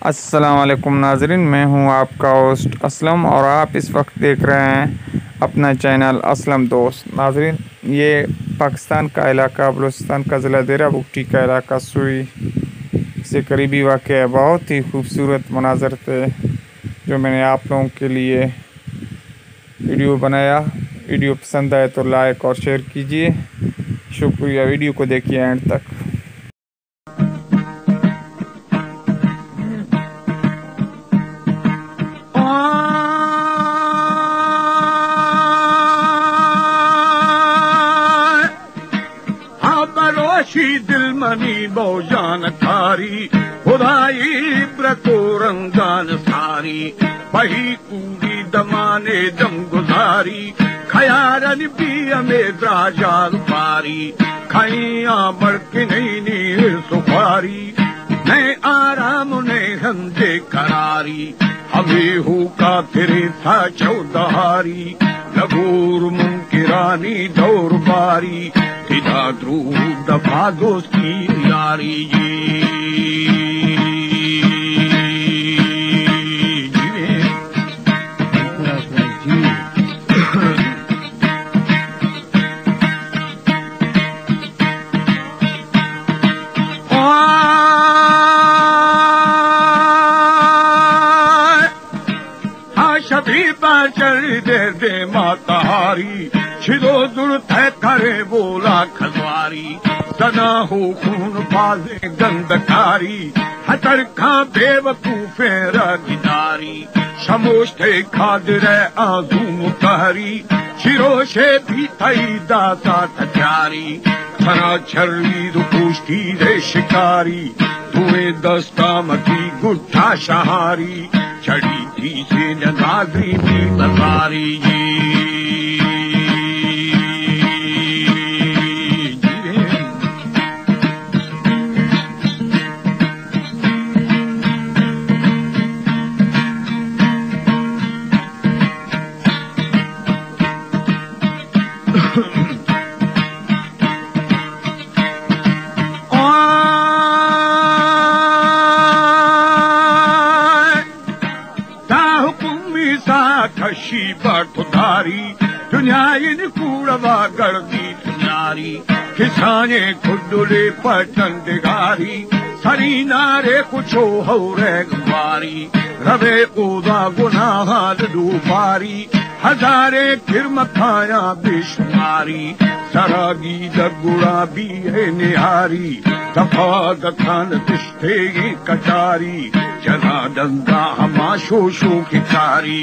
अस्सलाम वालेकुम नाजरीन, मैं हूं आपका होस्ट असलम और आप इस वक्त देख रहे हैं अपना चैनल असलम दोस्त। नाजरीन, ये पाकिस्तान का इलाका बलूचिस्तान का ज़िला देरा बुगटी का इलाका सुई से करीबी वाक़ है। बहुत ही खूबसूरत मनाज़र थे जो मैंने आप लोगों के लिए वीडियो बनाया। वीडियो पसंद आए तो लाइक और शेयर कीजिए। शुक्रिया। वीडियो को देखिए एंड तक। दिल मनी बहुजान कारी खुदाई इब्रतो रंगान सारी बही कूड़ी दमाने दम गुजारी खयारन भी हमें द्राजाल पारी खैया बड़के नहीं नीर सुखारी मैं आराम ने हंदे करारी हमें हु का फिरे था चौदहारी लगूर मुंकिरानी दौर बारी इधा ध्रुव दफा दोस्ती यारी शबी चल दे माताहारी छिदो दुर्थ करे बोला खजवारी सना हो खून बाजे गंदकारी हतर खा बेवकूफे रगिदारी शमोश थे खादर आजू कहरी शिरोशे भी थई दाता थचारी थरा छर्री रुपुष्टी रे शिकारी धुएं दस्ता मकी गुट्ठा शहारी चढ़ी थी से नादरी भी बजारी खशी बटुधारी दुनिया इन कूड़वा गर्दी नारी किसाने खुडुले पटन दिगारी सरी नारे कुछो हो रे गुवारी रवे उदा गुनाहाद डूबारी हजारे फिर मखाया बेशुमारी सरागी दगुड़ा भी है निहारी दफा दखान तिष्ठे कचारी जना दंगा हमा शोशो की कारी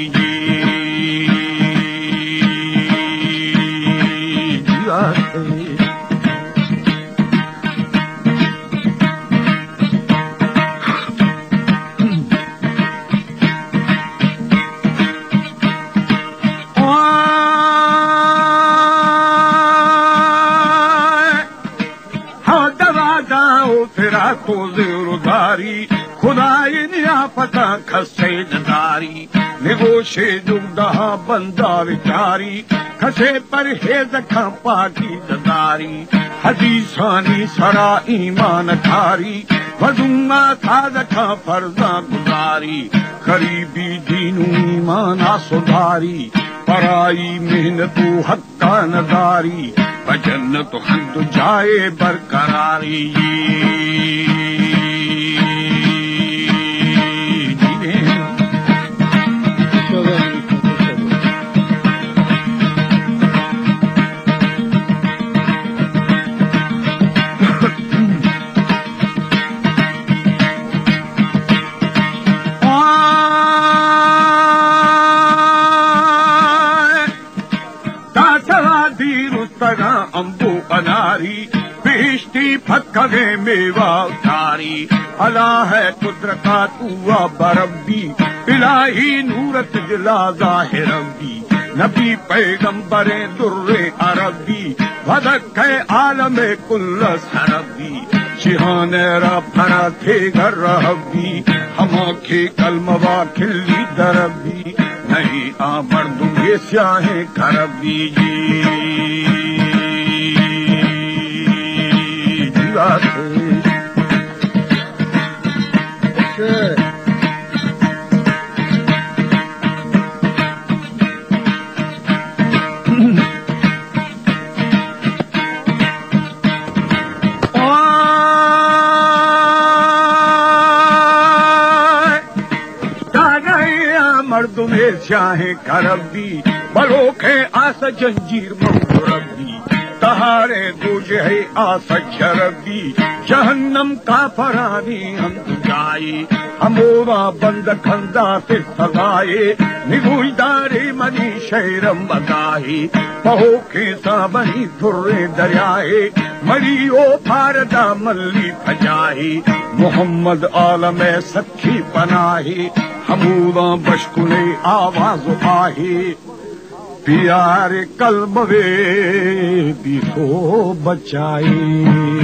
तेरा तो जिरुदारी खुदाई निया पता खसे दारी निगोशे दुगदहा बंदा विचारी खसे पर हे दखा पाकी दारी हदीसानी सरा ईमान थारी वजुमा था दखा फर्जा गुजारी करीबी दीनू ईमाना सुधारी पराई मेहनतू हक्का नदारी भजन तो हंद जाए बरकरारी अंबू अनारी बेश्ती फक्के मेवा उतारी अला है कुदरता तुआ बरब्बी इलाही नूरत जिला जाहिरब्बी नबी पैगंबरे दुर्रे अरबी वदक है आलम कुल्लस हरबी शिहानेरा फरा थे घर रहबी हमा के कलमवा खिल्ली दरबी नहीं आ मर्दुगे स्याहे खरबी Okay. मर्द में स्याहे करबी बलोखे आस जंजीर मुरब्बी तहारे दूजे है आस शरबी जहन्नम का फरानी हम जाए हमोरा बंद खंदा से सजाए निगुदारे मनी शहरम बताए पहो खेसा बनी धुर्रे दरियाए मरी ओ फारदा मल्ली फजाए मोहम्मद आलम सखी पनाहे हमूरा बशकुने आवाज आहे प्यारे कल्ब वे दिखो बचाए।